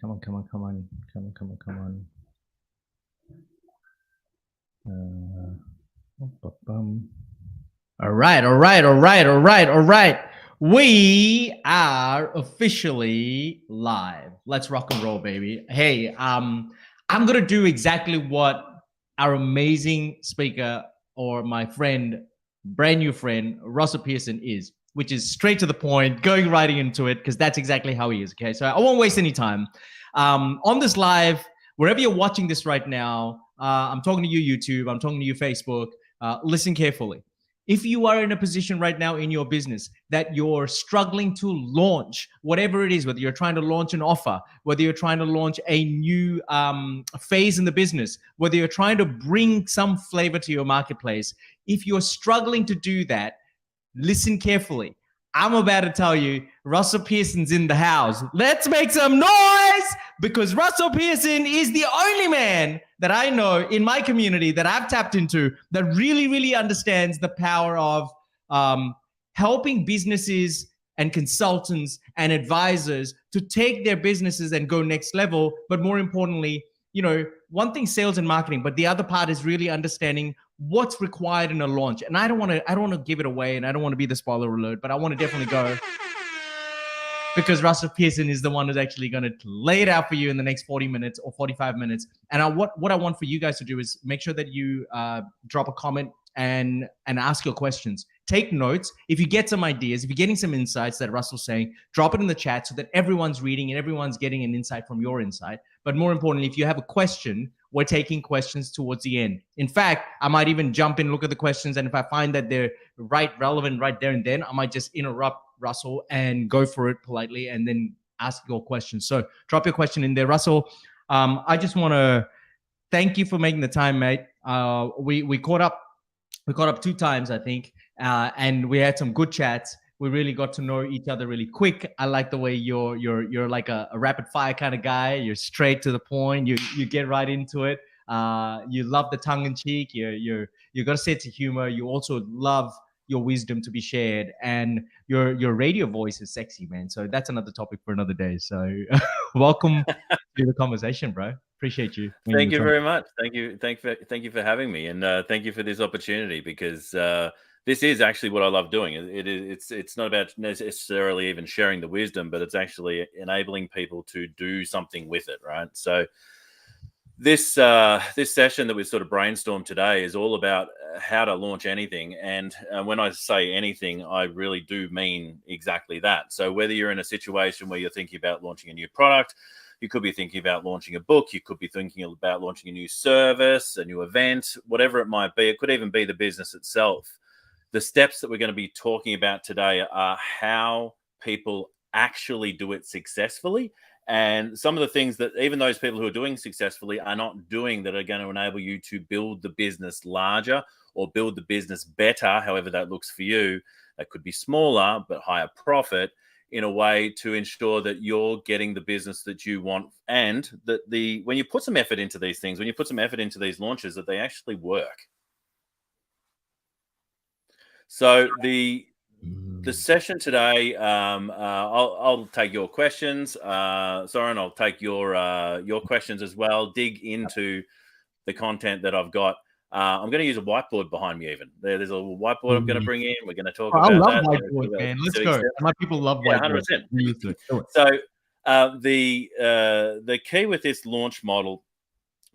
Come on, come on, come on, come on, come on, come on. All right, all right, all right, all right, all right. We are officially live. Let's rock and roll, baby. Hey, I'm gonna do exactly what our amazing speaker or my friend, brand new friend, Russell Pearson is, which is straight to the point, going right into it, because that's exactly how he is. Okay, so I won't waste any time. On this live, wherever you're watching this right now, I'm talking to you, YouTube. I'm talking to you, Facebook. Listen carefully. If you are in a position right now in your business that you're struggling to launch whatever it is, whether you're trying to launch an offer, whether you're trying to launch a new phase in the business, whether you're trying to bring some flavor to your marketplace, if you're struggling to do that, listen carefully. I'm about to tell you, Russell Pearson's in the house. Let's make some noise, because Russell Pearson is the only man that I know in my community that I've tapped into that really, really understands the power of helping businesses and consultants and advisors to take their businesses and go next level. But more importantly, you know, one thing sales and marketing, but the other part is really understanding what's required in a launch. And I don't want to give it away, and I don't want to be the spoiler alert, but I want to definitely go, because Russell Pearson is the one who's actually going to lay it out for you in the next 40 minutes or 45 minutes. And what I want for you guys to do is make sure that you drop a comment and ask your questions. Take notes. If you get some ideas, if you're getting some insights that Russell's saying, drop it in the chat so that everyone's reading and everyone's getting an insight from your insight. But more importantly, if you have a question, we're taking questions towards the end. In fact, I might even jump in, look at the questions, and if I find that they're relevant right there and then, I might just interrupt Russell and go for it politely and then ask your question. So drop your question in there. Russell, I just want to thank you for making the time, mate. We caught up 2 times, I think, and we had some good chats. We really got to know each other really quick. I like the way you're like a rapid fire kind of guy. You're straight to the point. You get right into it. You love the tongue in cheek. You got a sense of humor. You also love your wisdom to be shared, and your radio voice is sexy, man. So that's another topic for another day. So welcome to the conversation, bro. Appreciate you. Thank you very much. Thank you for having me, and thank you for this opportunity, because this is actually what I love doing. It's not about necessarily even sharing the wisdom, but it's actually enabling people to do something with it, right? So this session that we sort of brainstormed today is all about how to launch anything. And when I say anything, I really do mean exactly that. So whether you're in a situation where you're thinking about launching a new product, you could be thinking about launching a book, you could be thinking about launching a new service, a new event, whatever it might be. It could even be the business itself. The steps that we're going to be talking about today are how people actually do it successfully, and some of the things that even those people who are doing successfully are not doing, that are going to enable you to build the business larger or build the business better, however that looks for you. That could be smaller but higher profit, in a way to ensure that you're getting the business that you want, and that when you put some effort into these things, when you put some effort into these launches, that they actually work. So the session today, I'll take your questions. Soren, I'll take your questions as well. Dig into the content that I've got. I'm going to use a whiteboard behind me. Even there's a little whiteboard I'm going to bring in. We're going to talk about that. I love whiteboard, man. Let's go. My people love whiteboard. 100%. So the key with this launch model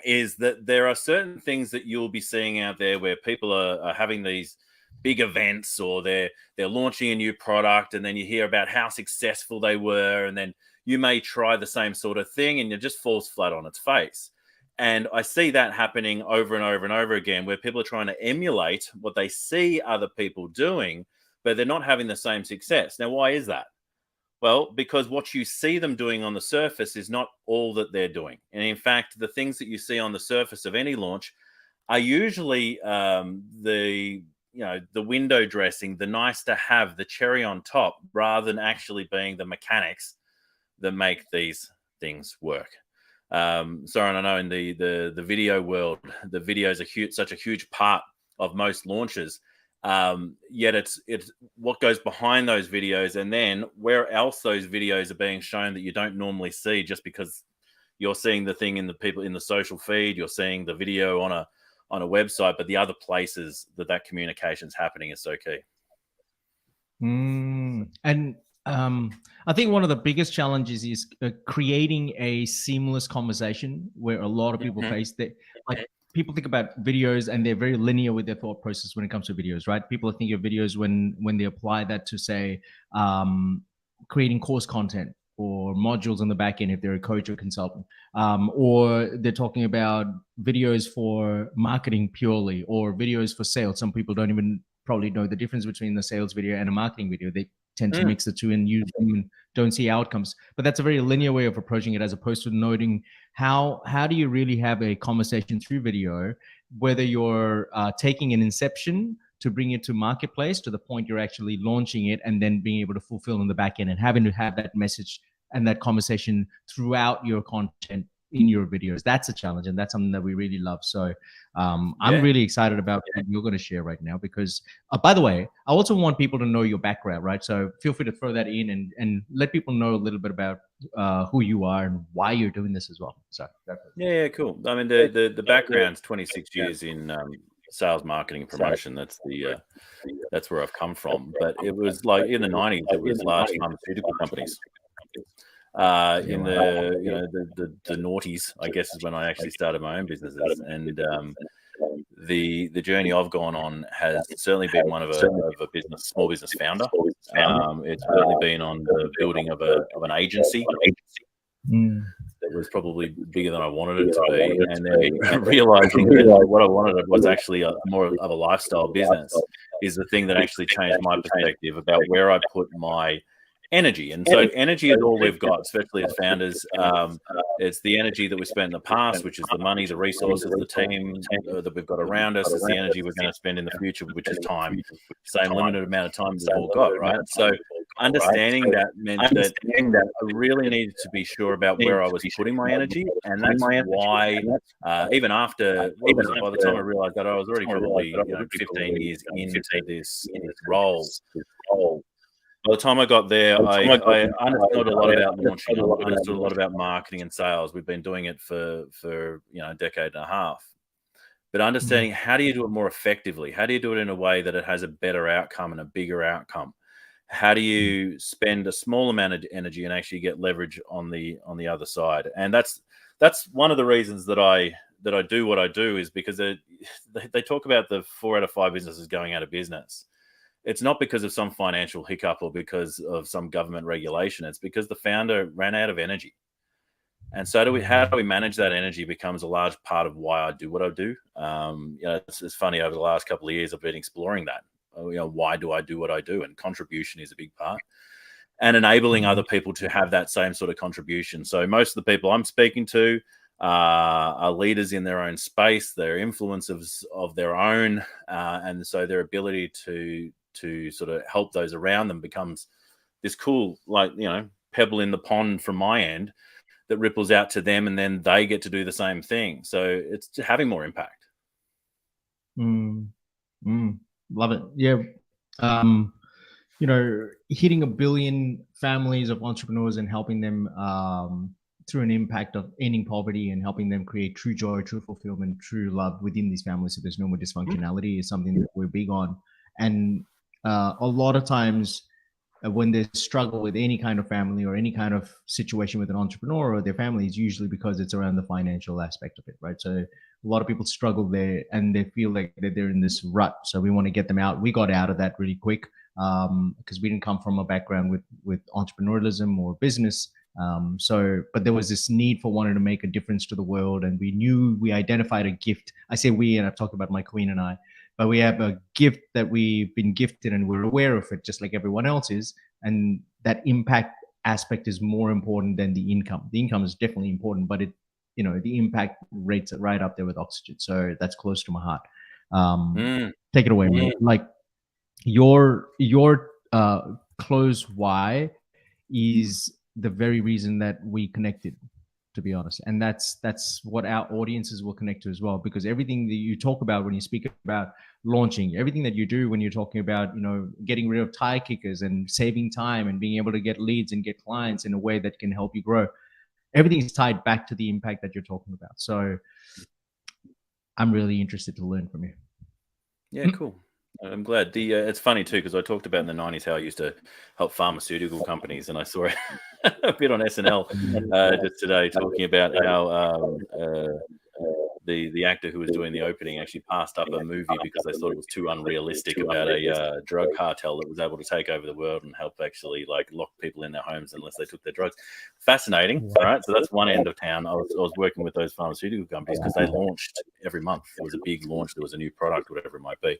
is that there are certain things that you'll be seeing out there where people are having these big events, or they're launching a new product, and then you hear about how successful they were, and then you may try the same sort of thing and it just falls flat on its face. And I see that happening over and over and over again, where people are trying to emulate what they see other people doing, but they're not having the same success. Now, why is that? Well, because what you see them doing on the surface is not all that they're doing. And in fact, the things that you see on the surface of any launch are usually the window dressing, the nice to have, the cherry on top, rather than actually being the mechanics that make these things work. Soren, I know in the video world, the videos are such a huge part of most launches. Yet it's what goes behind those videos, and then where else those videos are being shown that you don't normally see, just because you're seeing the thing in the people in the social feed, you're seeing the video on a website, but the other places that communication is happening is so key. And I think one of the biggest challenges is creating a seamless conversation where a lot of people face that. Like, people think about videos and they're very linear with their thought process when it comes to videos, right? People think of videos when they apply that to, say, creating course content or modules on the back end if they're a coach or consultant, or they're talking about videos for marketing purely, or videos for sales. Some people don't even probably know the difference between the sales video and a marketing video. They tend to mix the two and use them and don't see outcomes. But that's a very linear way of approaching it, as opposed to noting how do you really have a conversation through video, whether you're taking an inception to bring it to marketplace to the point you're actually launching it, and then being able to fulfill in the back end and having to have that message and that conversation throughout your content in your videos. That's a challenge, and that's something that we really love. So I'm really excited about what you're going to share right now, because by the way, I also want people to know your background, right? So feel free to throw that in and let people know a little bit about who you are and why you're doing this as well. So yeah, cool. I mean, the background's 26 years in sales, marketing, and promotion. That's where I've come from. But it was like in the 90s, it was large pharmaceutical companies. In the noughties, I guess, is when I actually started my own businesses, and the journey I've gone on has certainly been one of a small business founder. It's certainly been on the building of an agency that was probably bigger than I wanted it to be, and then realizing that what I wanted was actually more of a lifestyle business is the thing that actually changed my perspective about where I put my energy. And so energy is all we've got, especially as founders. It's the energy that we spent in the past, which is the money, the resources, the team that we've got around us. It's the energy we're going to spend in the future, which is time. Same limited amount of time we've all got, right? So understanding that meant that I really needed to be sure about where I was putting my energy. And that's why even after, by the time I realized that, I was already probably 15 years into this role. By the time I got there, I understood a lot about launching. I understood a lot about marketing and sales. We've been doing it for a decade and a half. But understanding how do you do it more effectively? How do you do it in a way that it has a better outcome and a bigger outcome? How do you spend a small amount of energy and actually get leverage on the other side? And that's one of the reasons that I do what I do, is because they talk about the 4 out of 5 businesses going out of business. It's not because of some financial hiccup or because of some government regulation. It's because the founder ran out of energy. And so how do we manage that energy becomes a large part of why I do what I do. It's funny, over the last couple of years, I've been exploring that. Why do I do what I do? And contribution is a big part. And enabling other people to have that same sort of contribution. So most of the people I'm speaking to are leaders in their own space. They're influencers of their own. And so their ability to sort of help those around them becomes this cool, pebble in the pond from my end that ripples out to them, and then they get to do the same thing. So it's having more impact. Love it. Yeah. Hitting 1 billion families of entrepreneurs and helping them through an impact of ending poverty and helping them create true joy, true fulfillment, true love within these families, so there's no more dysfunctionality, is something that we're big on. And a lot of times when they struggle with any kind of family or any kind of situation with an entrepreneur or their family, it's usually because it's around the financial aspect of it, right? So a lot of people struggle there and they feel like that they're in this rut. So we want to get them out. We got out of that really quick because we didn't come from a background with entrepreneurialism or business. But there was this need for wanting to make a difference to the world. And we identified a gift. I say we, and I've talked about my queen and I, but we have a gift that we've been gifted and we're aware of it just like everyone else is. And that impact aspect is more important than the income. The income is definitely important, but the impact rates it right up there with oxygen. So that's close to my heart. Take it away, man. Like your close why is the very reason that we connected, to be honest. And that's what our audiences will connect to as well, because everything that you talk about when you speak about launching, everything that you do when you're talking about, getting rid of tire kickers and saving time and being able to get leads and get clients in a way that can help you grow, everything is tied back to the impact that you're talking about. So I'm really interested to learn from you. Yeah, cool. I'm glad. It's funny too, because I talked about in the 90s how I used to help pharmaceutical companies, and I saw a bit on SNL just today talking about how the actor who was doing the opening actually passed up a movie because they thought it was too unrealistic about a drug cartel that was able to take over the world and help actually like lock people in their homes unless they took their drugs. Fascinating, right? So that's one end of town. I was working with those pharmaceutical companies because they launched every month. There was a big launch. There was a new product, whatever it might be.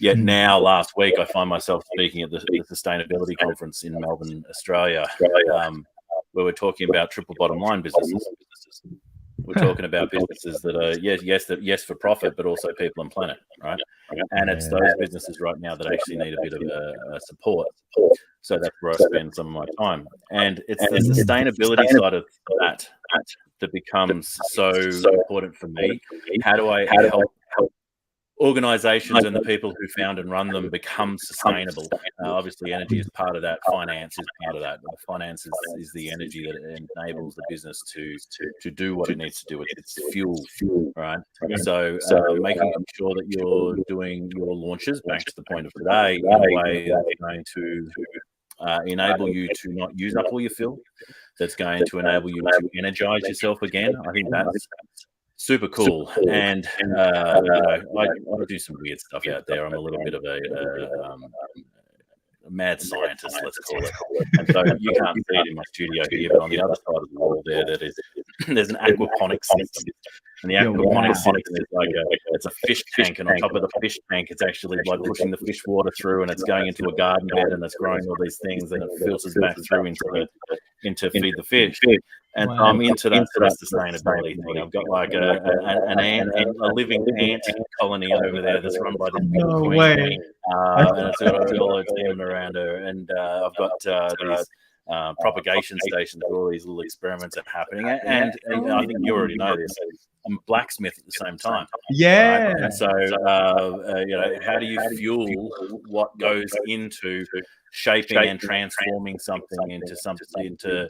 Yet now, last week, I find myself speaking at the sustainability conference in Melbourne, Australia, where we're talking about triple bottom line businesses. We're talking about businesses that are yes for profit, but also people and planet, right? And it's those businesses right now that actually need a bit of a support. So that's where I spend some of my time, and it's the sustainability side of that becomes so important for me. How do I help organizations and the people who found and run them become sustainable? Obviously, energy is part of that. Finance is part of that. Finance is the energy that enables the business to do what it needs to do. It's fuel, right? So making sure that you're doing your launches, back to the point of today, in a way that's going to enable you to not use up all your fuel, that's going to enable you to energize yourself again. I think that's super cool. And I do some weird stuff out there. I'm a little bit of a mad scientist, let's call it. And so you can't see it in my studio here, but on the other side of the wall there's an aquaponics system. And the aquaponics system is like it's a fish tank, and on top of the fish tank, it's actually like pushing the fish water through, and it's going into a garden bed, and it's growing all these things, and it filters back through into feed the fish. And I'm into that sort of sustainability thing. I've got like a living ant colony over there that's run by this big queen. And it's got all its team around her. And I've got these propagation stations where all these little experiments are happening. And I think you already know this. I'm a blacksmith at the same time. Yeah. Right? And so, how do you fuel what goes into shaping and transforming something into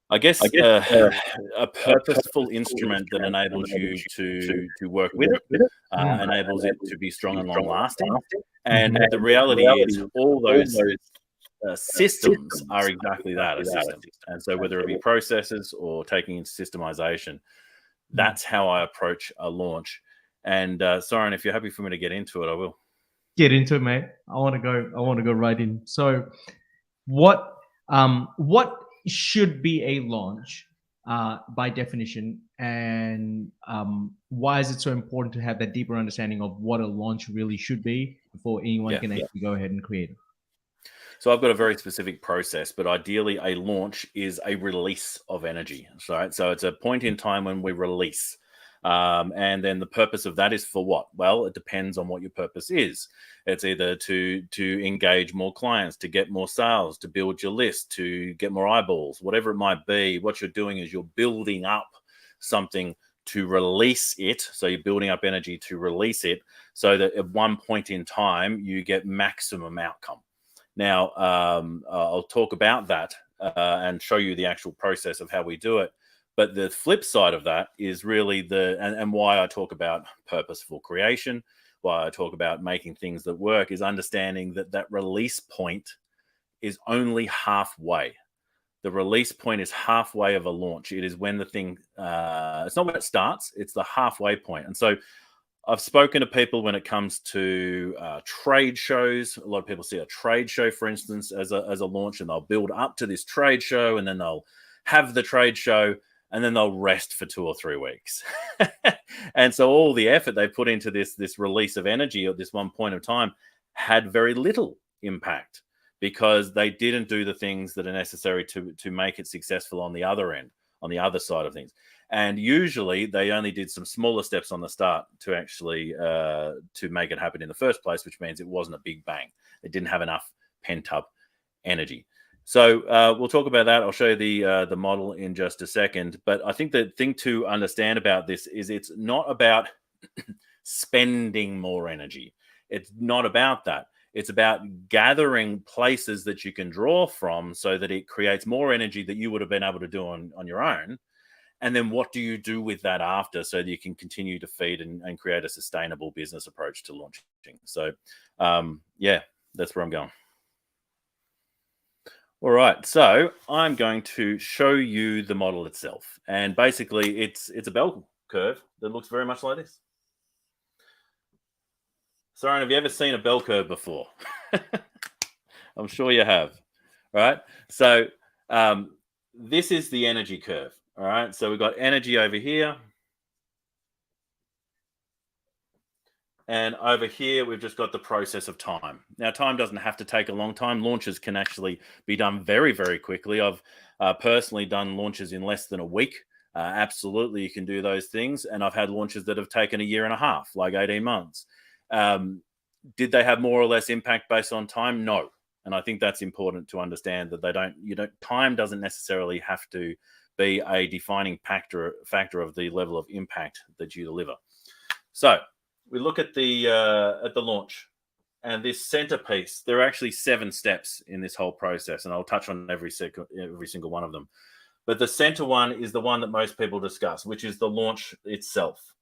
I guess a purposeful instrument that enables you to work with it, enables it to be strong and long lasting. And the reality is all those systems are exactly that, a system. And so whether it be processes or taking into systemization, that's how I approach a launch. And Soren, if you're happy for me to get into it, I will. Get into it, mate. I want to go right in. So what should be a launch by definition, and why is it so important to have that deeper understanding of what a launch really should be before anyone can actually go ahead and create it? So I've got a very specific process, but ideally a launch is a release of energy. Right? So it's a point in time when we release. And then the purpose of that is for what? Well, it depends on what your purpose is. It's either to engage more clients, to get more sales, to build your list, to get more eyeballs, whatever it might be. What you're doing is you're building up something to release it. So you're building up energy to release it so that at one point in time, you get maximum outcome. Now, I'll talk about that and show you the actual process of how we do it. But the flip side of that is really and why I talk about purposeful creation, why I talk about making things that work, is understanding that release point is only halfway. The release point is halfway of a launch. It is when the thing, it's not when it starts, it's the halfway point. And so I've spoken to people when it comes to trade shows. A lot of people see a trade show, for instance, as a launch, and they'll build up to this trade show, and then they'll have the trade show, and then they'll rest for 2 or 3 weeks. And so all the effort they put into this release of energy at this one point of time had very little impact, because they didn't do the things that are necessary to make it successful on the other end, on the other side of things. And usually they only did some smaller steps on the start to actually to make it happen in the first place, which means it wasn't a big bang. It didn't have enough pent up energy. So we'll talk about that. I'll show you the model in just a second. But I think the thing to understand about this is it's not about spending more energy. It's not about that. It's about gathering places that you can draw from so that it creates more energy that you would have been able to do on your own. And then what do you do with that after so that you can continue to feed and create a sustainable business approach to launching? So, yeah, that's where I'm going. All right, so I'm going to show you the model itself. And basically, it's a bell curve that looks very much like this. Soren, have you ever seen a bell curve before? I'm sure you have. All right, so this is the energy curve. All right, so we've got energy over here. And over here, we've just got the process of time. Now, time doesn't have to take a long time. Launches can actually be done very, very quickly. I've personally done launches in less than a week. Absolutely, you can do those things. And I've had launches that have taken a year and a half, like 18 months. Did they have more or less impact based on time? No. And I think that's important to understand that time doesn't necessarily have to be a defining factor of the level of impact that you deliver. So we look at the launch, and this centerpiece. There are actually 7 steps in this whole process, and I'll touch on every single one of them. But the center one is the one that most people discuss, which is the launch itself.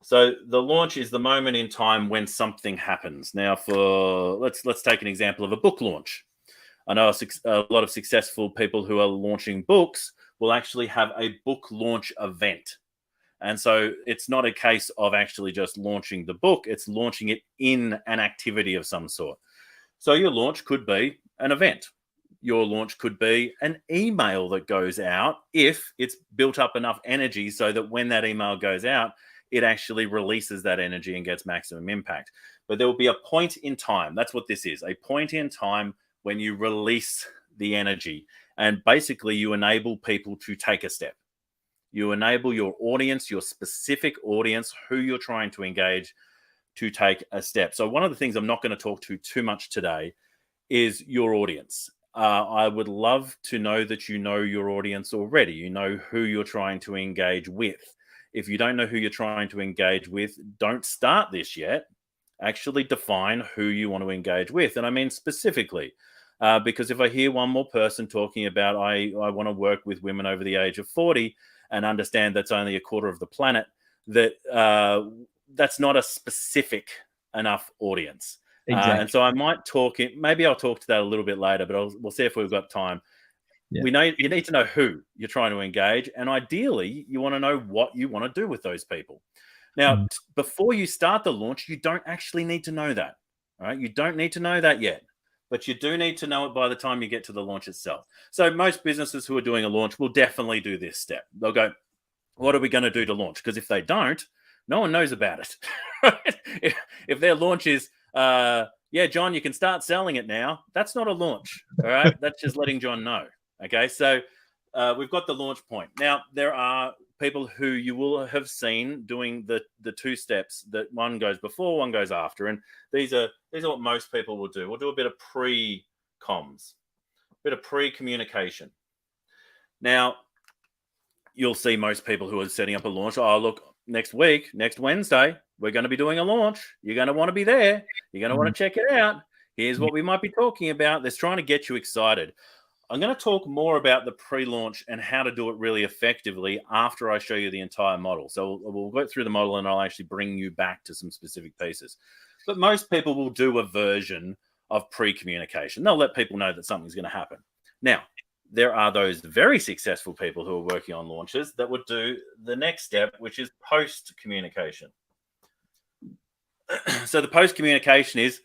So the launch is the moment in time when something happens. Now, let's take an example of a book launch. I know a lot of successful people who are launching books will actually have a book launch event. And so it's not a case of actually just launching the book, it's launching it in an activity of some sort. So your launch could be an event. Your launch could be an email that goes out if it's built up enough energy so that when that email goes out, it actually releases that energy and gets maximum impact. But there will be a point in time. That's what this is, a point in time when you release the energy. And basically, you enable people to take a step. You enable your audience, your specific audience, who you're trying to engage, to take a step. So one of the things I'm not going to talk to too much today is your audience. I would love to know that you know your audience already. You know who you're trying to engage with. If you don't know who you're trying to engage with, don't start this yet. Actually define who you want to engage with. And I mean specifically, because if I hear one more person talking about I want to work with women over the age of 40 and understand that's only a quarter of the planet, that's not a specific enough audience. Exactly. And so I might maybe I'll talk to that a little bit later, but we'll see if we've got time. Yeah. We know you need to know who you're trying to engage, and ideally you want to know what you want to do with those people. Now, before you start the launch, you don't actually need to know that. All right, you don't need to know that yet, but you do need to know it by the time you get to the launch itself. So most businesses who are doing a launch will definitely do this step. They'll go, what are we going to do to launch? Because if they don't, no one knows about it. If their launch is, yeah, John, you can start selling it now. That's not a launch. All right. That's just letting John know. Okay. So we've got the launch point. Now, there are people who you will have seen doing the 2 steps, that one goes before, one goes after. And these are what most people will do. We'll do a bit of pre-comms, a bit of pre-communication. Now, you'll see most people who are setting up a launch. Oh, look, next Wednesday, we're going to be doing a launch. You're going to want to be there. You're going to want to check it out. Here's what we might be talking about. They're trying to get you excited. I'm going to talk more about the pre-launch and how to do it really effectively after I show you the entire model. So we'll go through the model and I'll actually bring you back to some specific pieces. But most people will do a version of pre-communication. They'll let people know that something's going to happen. Now, there are those very successful people who are working on launches that would do the next step, which is post-communication. So the post-communication is,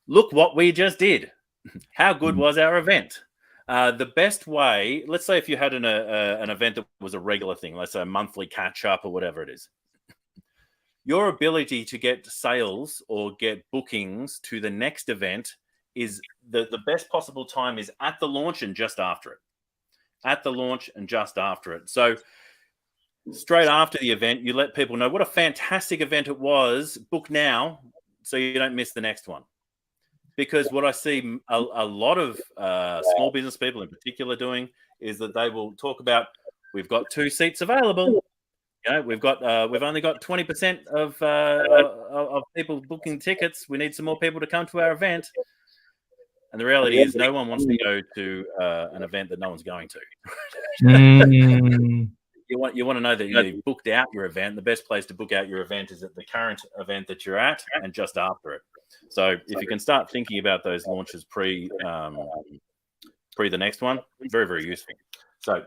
look what we just did. How good was our event? The best way, let's say if you had an event that was a regular thing, let's say a monthly catch-up or whatever it is, your ability to get sales or get bookings to the next event is the best possible time is at the launch and just after it. At the launch and just after it. So straight after the event, you let people know what a fantastic event it was. Book now so you don't miss the next one. Because what I see a lot of small business people in particular doing is that they will talk about, we've got 2 seats available. You know, we've only got 20% of people booking tickets. We need some more people to come to our event. And the reality is, no one wants to go to an event that no one's going to. You want to know that you booked out your event. The best place to book out your event is at the current event that you're at and just after it. So if you can start thinking about those launches pre the next one, very, very useful. So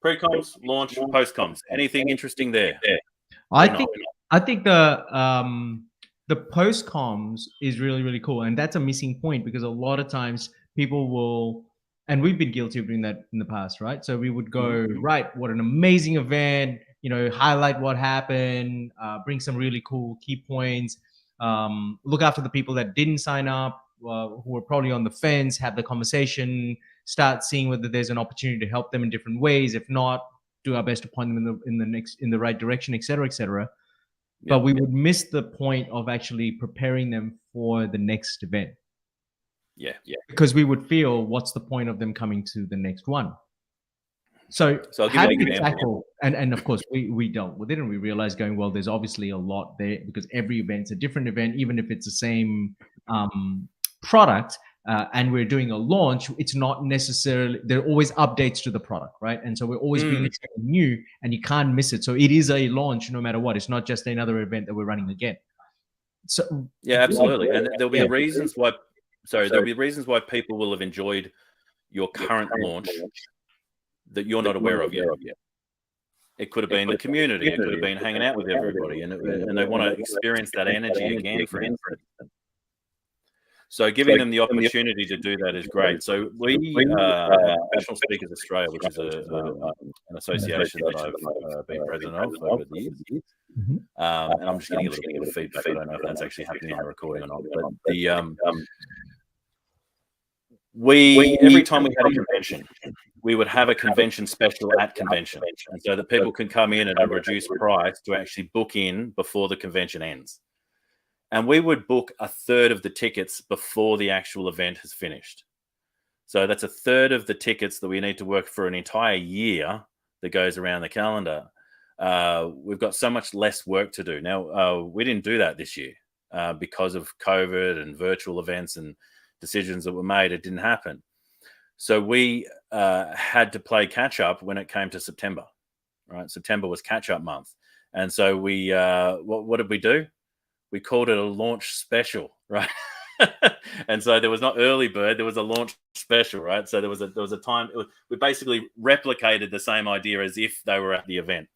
pre-comms, launch, post-comms. Anything interesting there? I think the post-comms is really, really cool. And that's a missing point because a lot of times people will, and we've been guilty of doing that in the past, right? So we would go, right, what an amazing event, highlight what happened, bring some really cool key points, look after the people that didn't sign up, who were probably on the fence, have the conversation, start seeing whether there's an opportunity to help them in different ways. If not, do our best to point them in the right direction, et cetera, et cetera. But we would miss the point of actually preparing them for the next event. Yeah. Because we would feel, what's the point of them coming to the next one? So I'll give how you do an you example. tackle? And of course, we dealt with it, and we realized going, well, there's obviously a lot there because every event's a different event, even if it's the same product. And we're doing a launch, it's not necessarily, there are always updates to the product, right? And so we're always bringing something new, and you can't miss it. So it is a launch no matter what. It's not just another event that we're running again. So yeah, absolutely. And there'll be reasons why. There'll be reasons why people will have enjoyed your current launch that you're not aware of yet. It could have been the community. It could have been hanging out with everybody, and they want to experience that energy again, for instance. So giving them the opportunity to do that is great. So we at Professional Speakers Australia, which is an association that I've been president of over the years. And I'm just getting a little bit of feedback. I don't know if that's actually happening on the recording or not. But every time we had a convention, we would have a convention special at convention, and so that people can come in at a reduced price to actually book in before the convention ends. And we would book a third of the tickets before the actual event has finished. So that's a third of the tickets that we need to work for an entire year that goes around the calendar. We've got so much less work to do. Now, we didn't do that this year because of COVID and virtual events and decisions that were made. It didn't happen. So we had to play catch up when it came to September, right? September was catch up month. And so we, what did we do? We called it a launch special, right? And so there was not early bird, there was a launch special, right? So there was a time, we basically replicated the same idea as if they were at the event.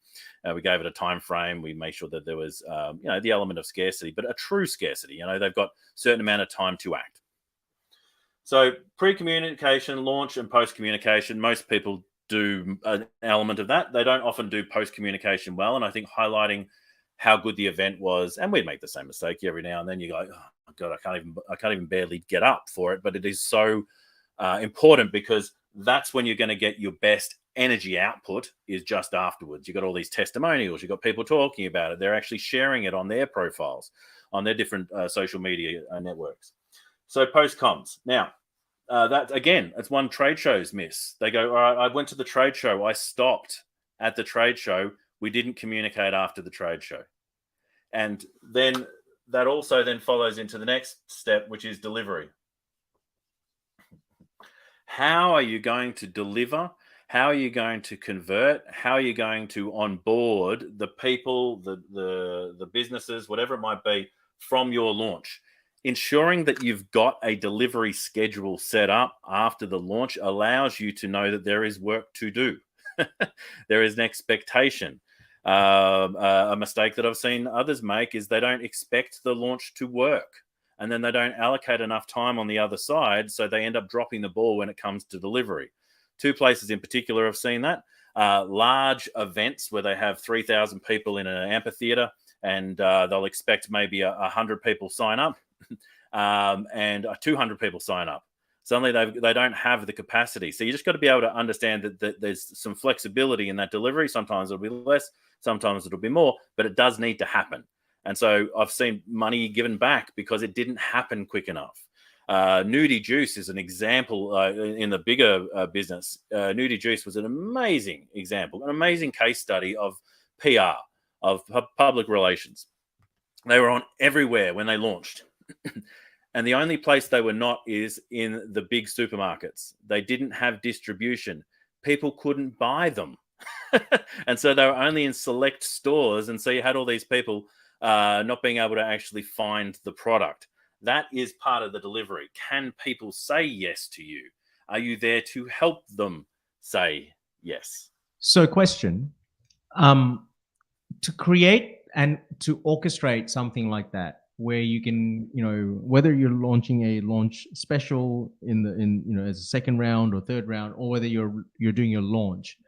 We gave it a time frame. We made sure that there was, the element of scarcity, but a true scarcity. They've got a certain amount of time to act. So pre-communication, launch, and post-communication, most people do an element of that. They don't often do post-communication well, and I think highlighting how good the event was, and we'd make the same mistake every now and then. You go, oh God, I can't even barely get up for it. But it is so important because that's when you're going to get your best energy output is just afterwards. You've got all these testimonials, you've got people talking about it. They're actually sharing it on their profiles, on their different social media networks. So post-comms. Now, that again, it's one trade show's miss. They go, all right, I went to the trade show. I stopped at the trade show. We didn't communicate after the trade show. And then that also then follows into the next step, which is delivery. How are you going to deliver? How are you going to convert? How are you going to onboard the people, the businesses, whatever it might be, from your launch? Ensuring that you've got a delivery schedule set up after the launch allows you to know that there is work to do. There is an expectation. A mistake that I've seen others make is they don't expect the launch to work, and then they don't allocate enough time on the other side, so they end up dropping the ball when it comes to delivery. Two places in particular I've seen that. Large events where they have 3,000 people in an amphitheater, and they'll expect maybe 100 people sign up and 200 people sign up. Suddenly they don't have the capacity. So you just got to be able to understand that there's some flexibility in that delivery. Sometimes it'll be less, sometimes it'll be more, but it does need to happen. And so I've seen money given back because it didn't happen quick enough. Nudie Juice is an example in the bigger business. Nudie Juice was an amazing example, an amazing case study of PR. of public relations. They were on everywhere when they launched. And the only place they were not is in the big supermarkets. They didn't have distribution. People couldn't buy them. And so they were only in select stores. And so you had all these people not being able to actually find the product. That is part of the delivery. Can people say yes to you? Are you there to help them say yes? So question, to create and to orchestrate something like that, where you can, whether you're launching a launch special as a second round or third round, or whether you're doing your launch.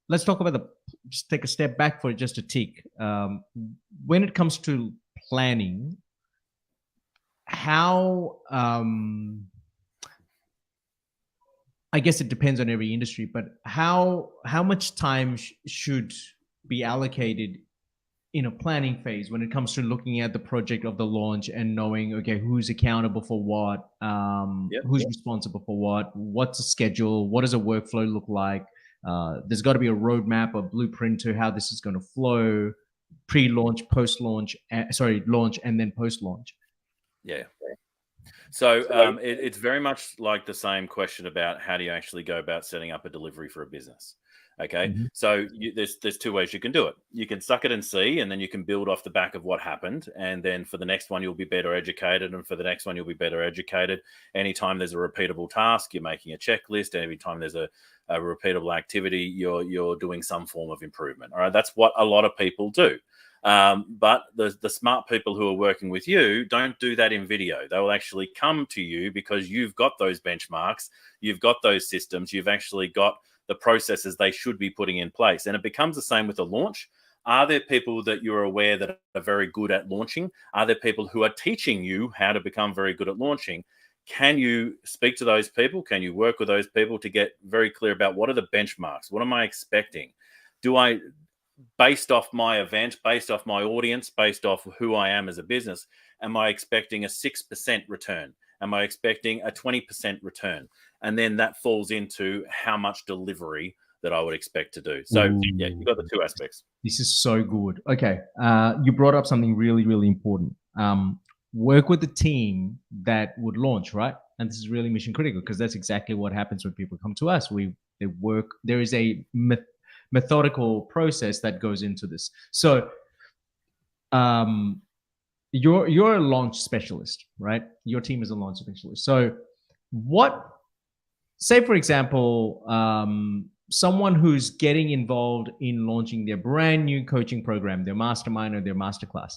Let's talk about just take a step back for just a tick. When it comes to planning, how, I guess it depends on every industry, but how much time should be allocated in a planning phase when it comes to looking at the project of the launch and knowing, okay, who's accountable for what, who's responsible for what, what's the schedule, what does a workflow look like? There's got to be a roadmap, a blueprint to how this is going to flow, pre-launch, post-launch, launch, and then post-launch. Yeah. So it's very much like the same question about how do you actually go about setting up a delivery for a business. Okay, so there's two ways you can do it. You can suck it and see, and then you can build off the back of what happened. And then for the next one, you'll be better educated. And for the next one, you'll be better educated. Anytime there's a repeatable task, you're making a checklist. And every time there's a repeatable activity, you're doing some form of improvement. All right, that's what a lot of people do. But the smart people who are working with you don't do that in video. They will actually come to you because you've got those benchmarks, you've got those systems, you've actually got the processes they should be putting in place. And it becomes the same with a launch. Are there people that you're aware that are very good at launching? Are there people who are teaching you how to become very good at launching? Can you speak to those people? Can you work with those people to get very clear about what are the benchmarks? What am I expecting? Based off my event, based off my audience, based off who I am as a business, am I expecting a 6% return? Am I expecting a 20% return? And then that falls into how much delivery that I would expect to do. So yeah, you've got the two aspects. This is so good. Okay. You brought up something really, really important. Work with the team that would launch, right? And this is really mission critical because that's exactly what happens when people come to us. There is a methodical process that goes into this. So you're a launch specialist, right? Your team is a launch specialist. So say for example, someone who's getting involved in launching their brand new coaching program, their mastermind or their masterclass.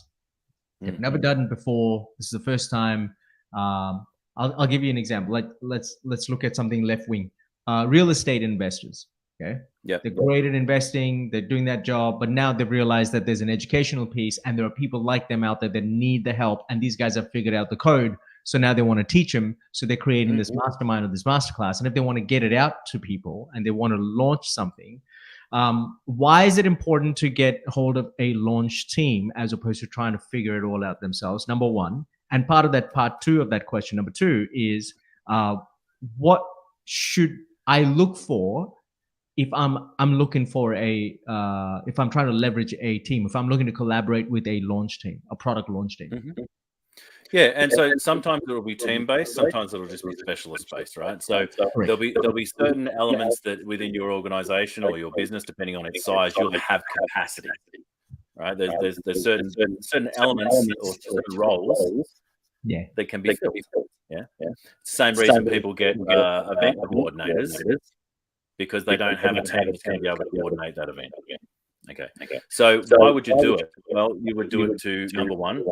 They've never done it before. This is the first time. I'll give you an example. Let's look at something left wing. Real estate investors. Okay. Yep. They're great at investing. They're doing that job, but now they've realized that there's an educational piece, and there are people like them out there that need the help. And these guys have figured out the code, so now they want to teach them. So they're creating this mastermind or this masterclass. And if they want to get it out to people and they want to launch something, why is it important to get hold of a launch team as opposed to trying to figure it all out themselves? Number one, and part two of that question, number two, is what should I look for if I'm looking for if I'm trying to leverage a team, if I'm looking to collaborate with a launch team, a product launch team? Yeah, and so sometimes it'll be team-based, sometimes it'll just be specialist-based, right? So there'll be certain elements that within your organization or your business, depending on its size, you'll have capacity, right? There's certain elements or certain roles that can be filled. Yeah. Same reason people get event coordinators, because they don't have a team that's going to be able to coordinate that event. Okay. So why would you do it? Well, you would do it to, number one,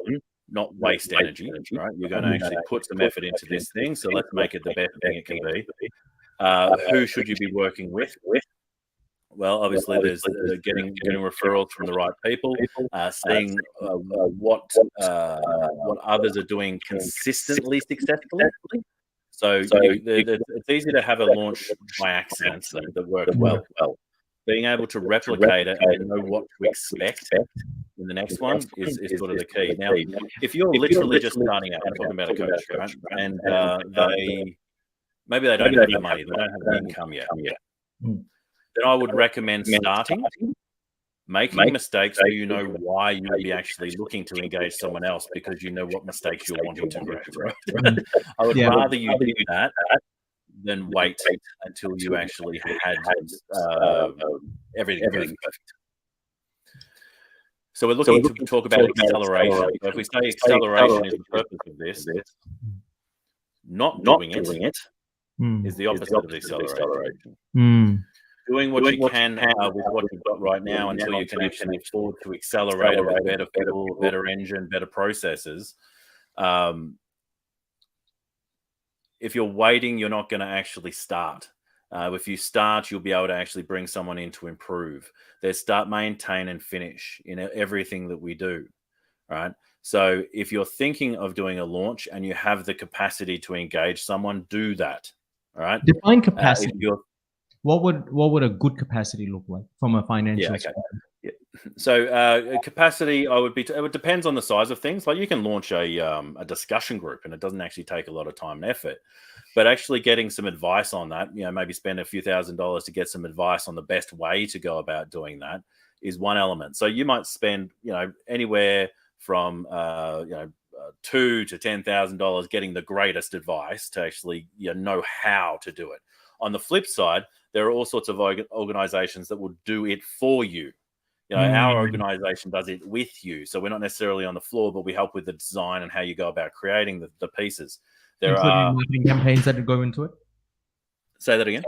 not waste energy, right? You're going to actually put some effort into this thing, so let's make it the best thing it can be. Who should you be working with? Well, obviously, there's getting referrals from the right people, seeing what others are doing consistently successfully. So it's easy to have a launch by accident that works well. Being able to replicate it and know what to expect in the next one is sort of the key. Now, if you're literally just starting out, I'm talking about a coach, right? And maybe they don't have the money, they don't have the income yet. Then I would recommend starting Making mistakes so you know why you would be actually looking to engage someone else because you know what mistakes you're wanting to correct, right? I would rather you do that than wait until you actually had everything perfect. So we're looking to talk about acceleration. So if we say acceleration is the purpose of this, not doing it is the opposite of acceleration. Doing what you can with what you've got right now until you can actually afford to accelerate it with better fuel, better engine, better processes. If you're waiting, you're not going to actually start. If you start, you'll be able to actually bring someone in to improve. There's start, maintain, and finish in everything that we do, right? So if you're thinking of doing a launch and you have the capacity to engage someone, do that, all right? Define capacity. What would a good capacity look like from a financial standpoint? Yeah. So capacity, it depends on the size of things. Like you can launch a discussion group, and it doesn't actually take a lot of time and effort. But actually getting some advice on that, maybe spend a few $1,000s to get some advice on the best way to go about doing that is one element. So you might spend, anywhere from $2,000 to $10,000 getting the greatest advice to actually know how to do it. On the flip side, there are all sorts of organizations that will do it for you. Our organization does it with you. So we're not necessarily on the floor, but we help with the design and how you go about creating the pieces. Including marketing campaigns that go into it? Say that again?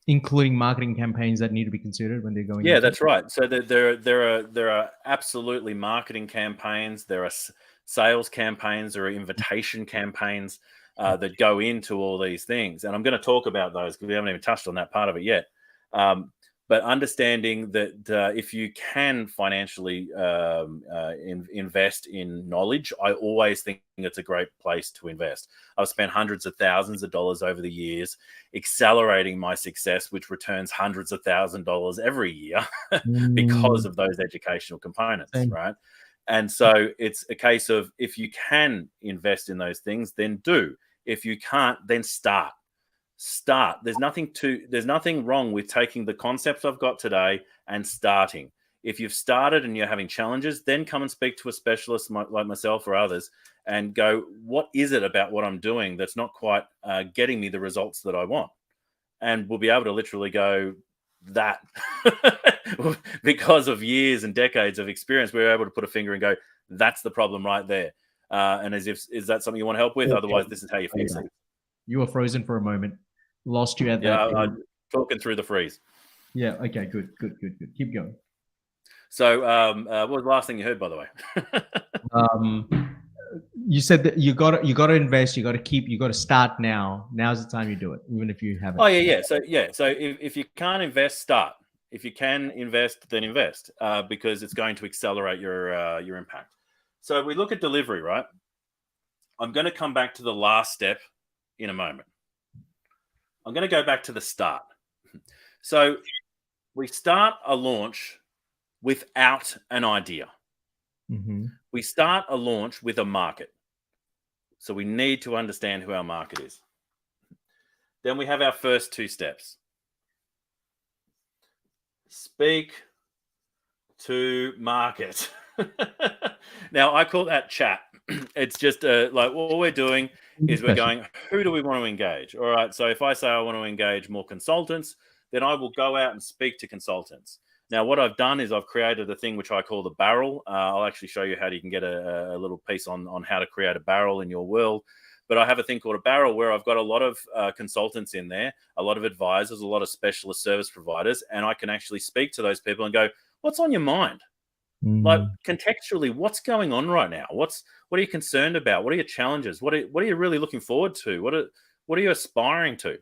Including marketing campaigns that need to be considered when they're going into that's it? Right. So there are absolutely marketing campaigns. There are sales campaigns. There are invitation campaigns that go into all these things. And I'm going to talk about those because we haven't even touched on that part of it yet. But understanding that if you can financially invest in knowledge, I always think it's a great place to invest. I've spent hundreds of thousands of dollars over the years accelerating my success, which returns hundreds of $1,000s every year because of those educational components, right? And so it's a case of if you can invest in those things, then do. If you can't, then start. There's nothing wrong with taking the concepts I've got today and starting. If you've started and you're having challenges, then come and speak to a specialist like myself or others and go, what is it about what I'm doing that's not quite getting me the results that I want? And we'll be able to literally go that because of years and decades of experience, we're able to put a finger and go, that's the problem right there. And is that something you want to help with? Otherwise, this is how you fix it. You were frozen for a moment. Lost you at that. Yeah, I'm talking through the freeze. Yeah. Okay. Good. Keep going. So, what was the last thing you heard, by the way? You said that you got to invest. You got to start now. Now's the time you do it, even if you haven't. Oh yeah. So if you can't invest, start. If you can invest, then invest, because it's going to accelerate your impact. So we look at delivery, right? I'm going to come back to the last step in a moment. I'm going to go back to the start. So we start a launch without an idea. Mm-hmm. We start a launch with a market. So we need to understand who our market is. Then we have our first two steps. Speak to market. Now, I call that chat. It's just like what we're doing is we're going, who do we want to engage? All right. So if I say I want to engage more consultants, then I will go out and speak to consultants. Now, what I've done is I've created a thing which I call the barrel. I'll actually show you how you can get a little piece on how to create a barrel in your world. But I have a thing called a barrel where I've got a lot of consultants in there, a lot of advisors, a lot of specialist service providers, and I can actually speak to those people and go, what's on your mind? Like contextually, what's going on right now? What are you concerned about? What are your challenges? What are you really looking forward to? What are you aspiring to?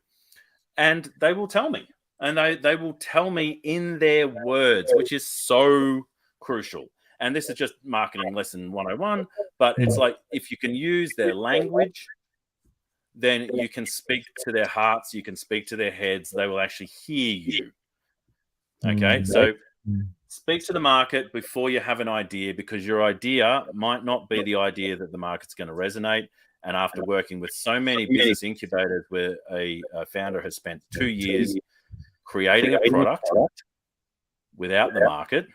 And they will tell me, and they will tell me in their words, which is so crucial. And this is just marketing lesson 101, but it's like if you can use their language, then you can speak to their hearts, you can speak to their heads. They will actually hear you. Okay, so speak to the market before you have an idea, because your idea might not be the idea that the market's going to resonate. And after working with so many business incubators where a founder has spent 2 years creating a product without the market,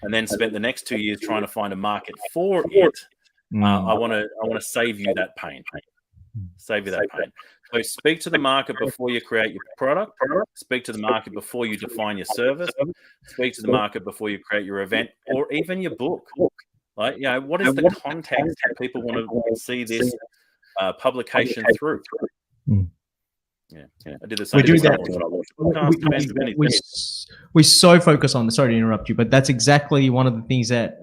and then spent the next 2 years trying to find a market for it, I want to save you that pain. Save you that pain. So speak to the market before you create your product. Speak to the market before you define your service. Speak to the market before you create your event or even your book. Like, you know, what is the context that people want to see this publication through? Yeah, I did the same. We do that. We so focus on. Sorry to interrupt you, but that's exactly one of the things that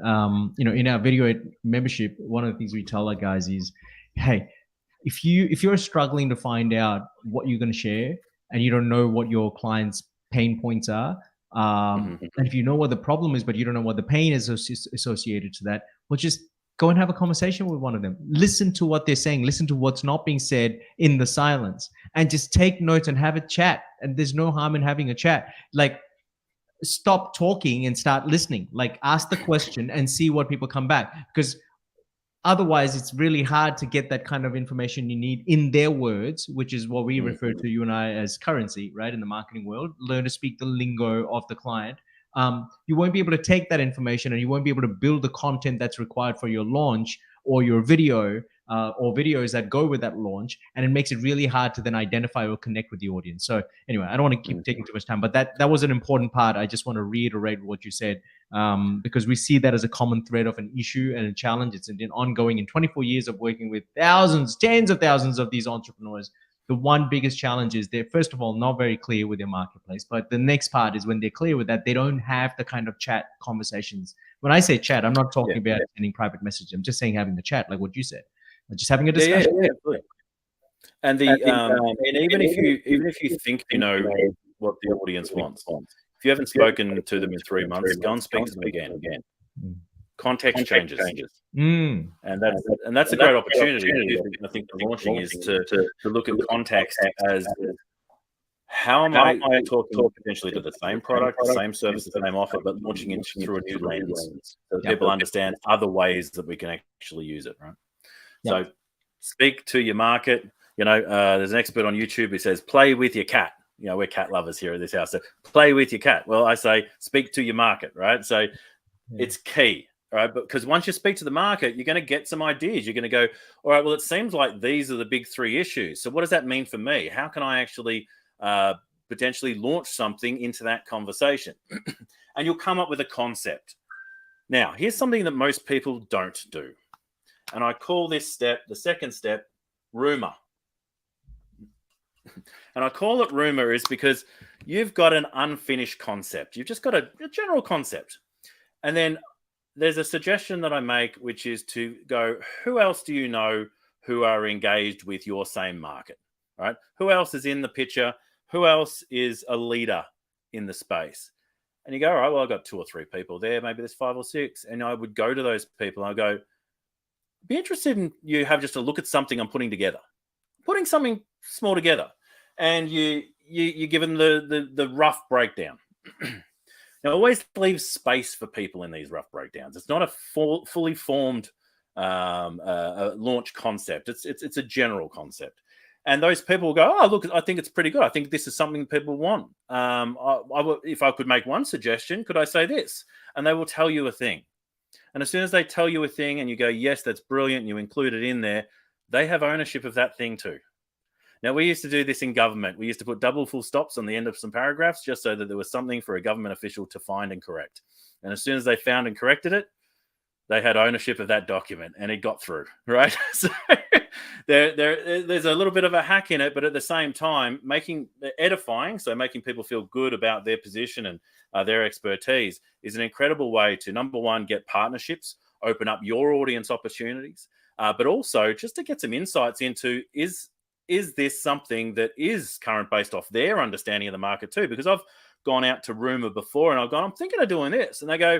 you know, in our video membership. One of the things we tell our guys is, hey, if you're struggling to find out what you're going to share and you don't know what your clients' pain points are, and if you know what the problem is but you don't know what the pain is associated to that, well, just go and have a conversation with one of them. Listen to what they're saying. Listen to what's not being said in the silence, and just take notes and have a chat. And there's no harm in having a chat. Like, stop talking and start listening. Like, ask the question and see what people come back, because otherwise it's really hard to get that kind of information you need in their words, which is what we refer to, you and I, as currency, right? In the marketing world, learn to speak the lingo of the client. You won't be able to take that information and you won't be able to build the content that's required for your launch or your video or videos that go with that launch. And it makes it really hard to then identify or connect with the audience. So anyway, I don't want to keep taking too much time, but that was an important part. I just want to reiterate what you said, because we see that as a common thread of an issue and a challenge. It's been ongoing in 24 years of working with thousands, tens of thousands of these entrepreneurs. The one biggest challenge is they're, first of all, not very clear with their marketplace. But the next part is when they're clear with that, they don't have the kind of chat conversations. When I say chat, I'm not talking about sending private messages. I'm just saying having the chat, like what you said, just having a discussion. And the and even if you think you know what the audience wants, if you haven't spoken to them in 3 months, go and speak to them again. Context changes. And that's a great opportunity. I think the launching is to look at context as how am I talking potentially to the same product, the same service, the same offer, but launching it through a new lens so that people understand other ways that we can actually use it, right? So speak to your market. You know, there's an expert on YouTube who says, play with your cat. You know, we're cat lovers here at this house. So play with your cat. Well, I say, speak to your market, right? So it's key, right? Because once you speak to the market, you're going to get some ideas. You're going to go, all right, well, it seems like these are the big 3 issues. So what does that mean for me? How can I actually potentially launch something into that conversation? And you'll come up with a concept. Now, here's something that most people don't do. And I call this step, the second step, rumor. And I call it rumor is because you've got an unfinished concept. You've just got a general concept. And then there's a suggestion that I make, which is to go, who else do you know who are engaged with your same market, right? Who else is in the picture? Who else is a leader in the space? And you go, all right, well, I've got 2 or 3 people there. Maybe there's 5 or 6. And I would go to those people and I go, be interested in you have just a look at something I'm putting together, putting something small together, and you give them the rough breakdown. Now, always leave space for people in these rough breakdowns. It's not a fully formed launch concept. It's a general concept, and those people will go, oh, look, I think it's pretty good. I think this is something people want. If I could make one suggestion, could I say this? And they will tell you a thing. And as soon as they tell you a thing and you go, yes, that's brilliant, and you include it in there, they have ownership of that thing too. Now, we used to do this in government. We used to put double full stops on the end of some paragraphs just so that there was something for a government official to find and correct. And as soon as they found and corrected it, they had ownership of that document and it got through, right? So there's a little bit of a hack in it, but at the same time, making edifying, so making people feel good about their position and their expertise is an incredible way to, number one, get partnerships, open up your audience opportunities, but also just to get some insights into is this something that is current based off their understanding of the market too? Because I've gone out to rumor before and I've gone, I'm thinking of doing this. And they go,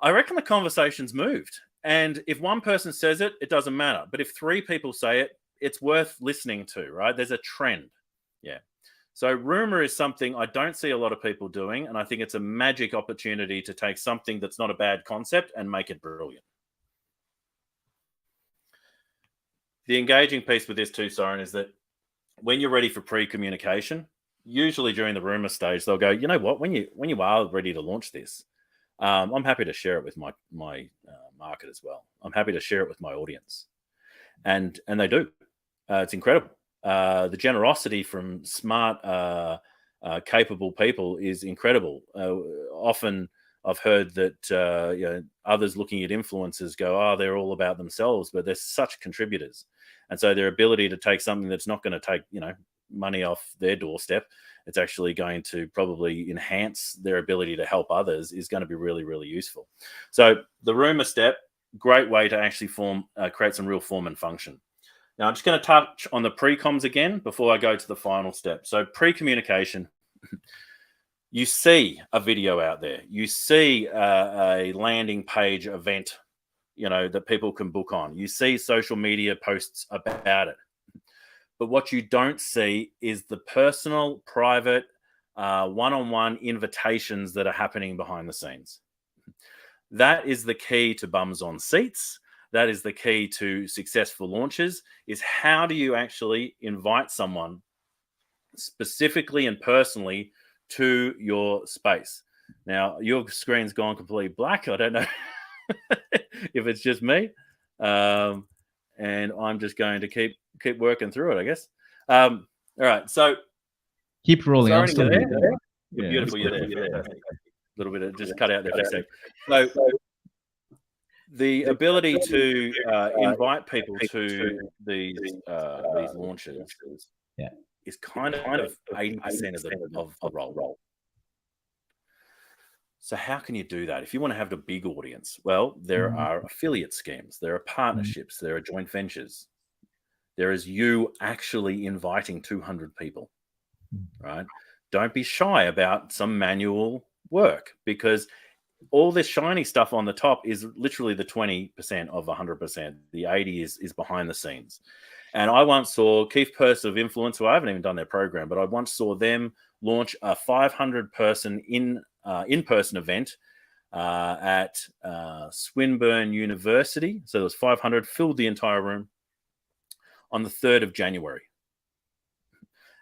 I reckon the conversation's moved. And if one person says it, it doesn't matter. But if 3 people say it, it's worth listening to, right? There's a trend. Yeah. So rumor is something I don't see a lot of people doing. And I think it's a magic opportunity to take something that's not a bad concept and make it brilliant. The engaging piece with this too, Soren, is that when you're ready for pre-communication, usually during the rumor stage, they'll go, you know what, when you are ready to launch this, I'm happy to share it with my market as well. I'm happy to share it with my audience, and they do. It's incredible. The generosity from smart, capable people is incredible. Often, I've heard that others looking at influencers go, "Oh, they're all about themselves," but they're such contributors, and so their ability to take something that's not going to take money off their doorstep, it's actually going to probably enhance their ability to help others, is going to be really, really useful. So the rumor step, great way to actually create some real form and function. Now, I'm just going to touch on the pre-comms again before I go to the final step. So pre-communication, you see a video out there, you see a landing page event, that people can book on. You see social media posts about it. But what you don't see is the personal, private, one-on-one invitations that are happening behind the scenes. That is the key to bums on seats. That is the key to successful launches, is how do you actually invite someone specifically and personally to your space? Now, your screen's gone completely black. I don't know if it's just me. And I'm just going to keep working through it, I guess. All right, so keep rolling. Sorry, I'm still there. there. You're beautiful. You're there. A little bit of just cut out there for a second. So the ability to invite people to these launches is kind of 80% of the role. So how can you do that? If you want to have a big audience, well, there are affiliate schemes, there are partnerships, there are joint ventures. There is you actually inviting 200 people, right? Don't be shy about some manual work, because all this shiny stuff on the top is literally the 20% of 100%. The 80 is behind the scenes. And I once saw Keith Purse of Influence, who I haven't even done their program, but I once saw them launch a 500-person in-person event at Swinburne University. So there was 500, filled the entire room on the 3rd of January.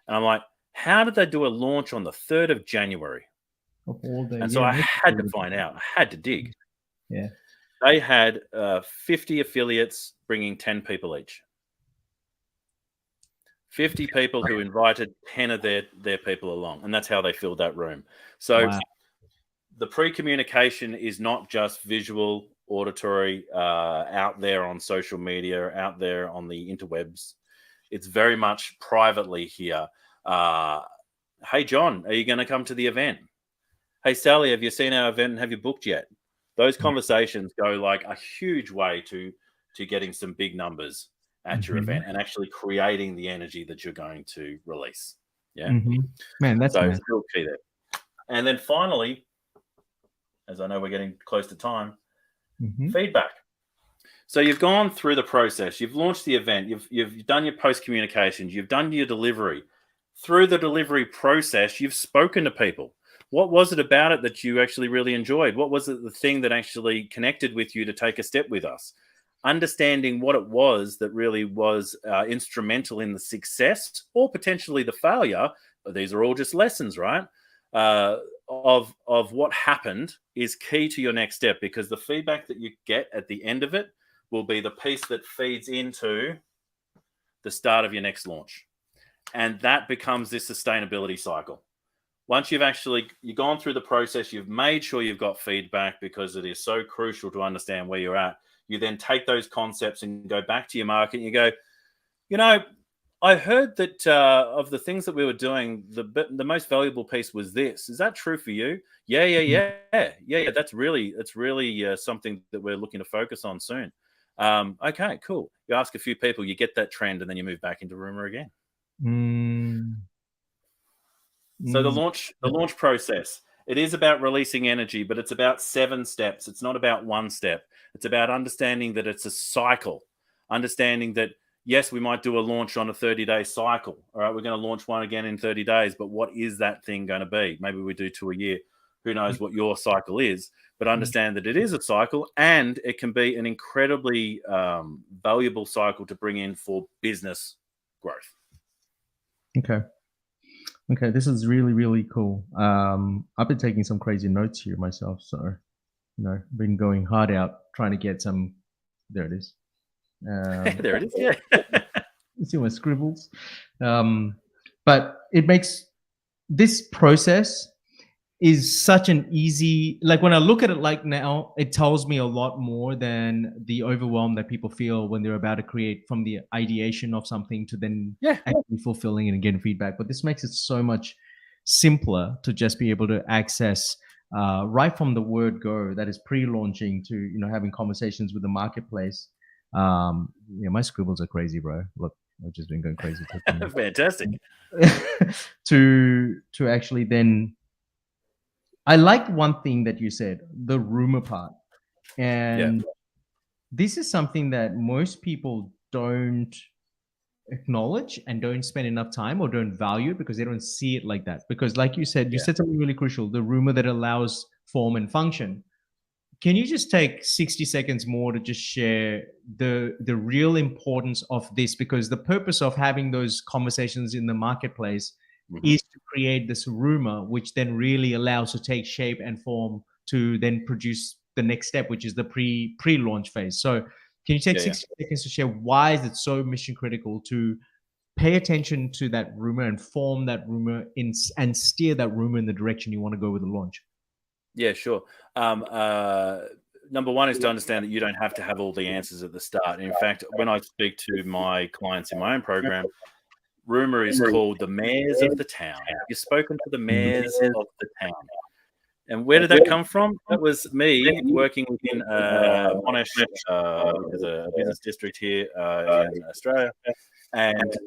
And I'm like, how did they do a launch on the 3rd of January? And so I had to find out. I had to dig. Yeah. They had 50 affiliates bringing 10 people each. 50 people who invited 10 of their people along. And that's how they filled that room. So the pre-communication is not just visual, auditory, out there on social media, out there on the interwebs. It's very much privately here. Hey, John, are you going to come to the event? Hey, Sally, have you seen our event and have you booked yet? Those conversations go like a huge way to getting some big numbers at your event and actually creating the energy that you're going to release. Yeah. Man, that's so it's real key there. And then finally, as I know we're getting close to time, feedback. So you've gone through the process, you've launched the event, you've done your post communications, you've done your delivery. Through the delivery process, you've spoken to people. What was it about it that you actually really enjoyed? What was it, the thing that actually connected with you to take a step with us? Understanding what it was that really was instrumental in the success or potentially the failure. But these are all just lessons, right? Of what happened is key to your next step, because the feedback that you get at the end of it will be the piece that feeds into the start of your next launch. And that becomes this sustainability cycle. Once you've gone through the process, you've made sure you've got feedback, because it is so crucial to understand where you're at. You then take those concepts and go back to your market and you go, I heard that of the things that we were doing, the most valuable piece was this. Is that true for you? Yeah. That's really something that we're looking to focus on soon. Okay, cool. You ask a few people, you get that trend, and then you move back into rumor again. So the launch process, it is about releasing energy, but it's about 7 steps. It's not about one step. It's about understanding that it's a cycle, understanding that, yes, we might do a launch on a 30-day cycle. All right, we're going to launch one again in 30 days, but what is that thing going to be? Maybe we do 2 a year. Who knows what your cycle is, but understand that it is a cycle, and it can be an incredibly valuable cycle to bring in for business growth. Okay, this is really, really cool. I've been taking some crazy notes here myself, so been going hard out trying to get some. There it is. There it is. Yeah. You see my scribbles. But it makes this process is such an easy, like when I look at it like now, it tells me a lot more than the overwhelm that people feel when they're about to create, from the ideation of something to then actually fulfilling it and getting feedback. But this makes it so much simpler to just be able to access right from the word go, that is pre-launching, to having conversations with the marketplace. My scribbles are crazy, bro. Look, I've just been going crazy. Fantastic. to actually then, I like one thing that you said, the rumor part. And this is something that most people don't acknowledge and don't spend enough time or don't value, because they don't see it like that. Because like you said, you said something really crucial, the rumor that allows form and function. Can you just take 60 seconds more to just share the real importance of this? Because the purpose of having those conversations in the marketplace is to create this rumor, which then really allows to take shape and form to then produce the next step, which is the pre-launch phase. So can you take 60 seconds to share why is it so mission critical to pay attention to that rumor and form that rumor and steer that rumor in the direction you want to go with the launch? Yeah, sure. Number one is to understand that you don't have to have all the answers at the start. In fact, when I speak to my clients in my own program, rumor is called the mayors of the town. You've spoken to the mayors of the town. And where did that come from? That was me working within Monash, which is a business district here in Australia. And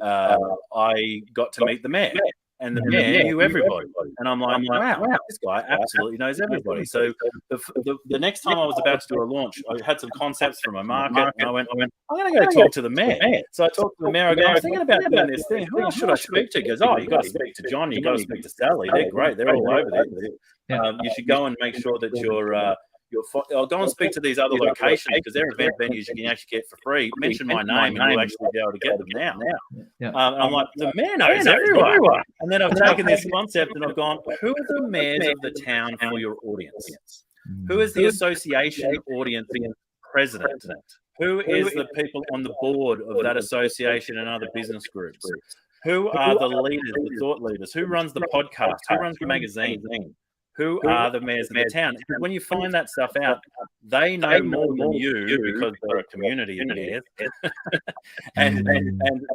I got to meet the mayor. And the mayor knew everybody. And I'm like, wow, this guy absolutely knows everybody. So the next time I was about to do a launch, I had some concepts from my market, and I went, I'm going to go talk to the mayor. So I talked to the mayor. I go, I'm thinking about doing this thing. Who else should I speak to? He goes, you got to speak to John. You got to speak to Sally. They're great. They're all over there. You should go and make sure that I'll go and speak to these other locations, because they're event venues you can actually get for free. Mention my name and you'll actually be able to get them now. And I'm like, the mayor knows everyone. And then I've taken this concept and I've gone, who are the mayors of the town for your audience? Who is the association audience president? Who is the people on the board of that association and other business groups? Who are the leaders, the thought leaders? Who runs the podcast? Who runs the magazine? Who are the mayors of the town? Because when you find that stuff out, they know more than you, because they're a community of mayors, and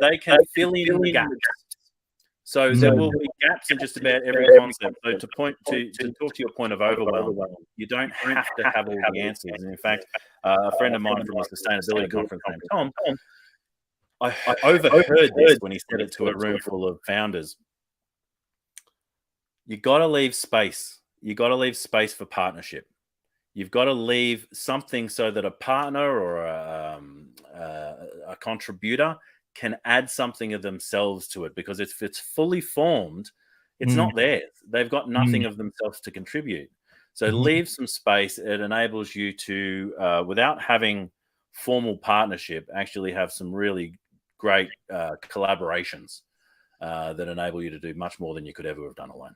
they can fill in the gaps. So there will be gaps in just about every concept. So to talk to your point of overwhelm, you don't have to have all the answers. And in fact, a friend of mine from a sustainability conference named Tom, I overheard this when he said it to a room full of founders. You got to leave space. You got to leave space for partnership. You've got to leave something so that a partner or a contributor can add something of themselves to it, because if it's fully formed, it's not theirs. They've got nothing of themselves to contribute. So leave some space. It enables you to, without having formal partnership, actually have some really great collaborations that enable you to do much more than you could ever have done alone.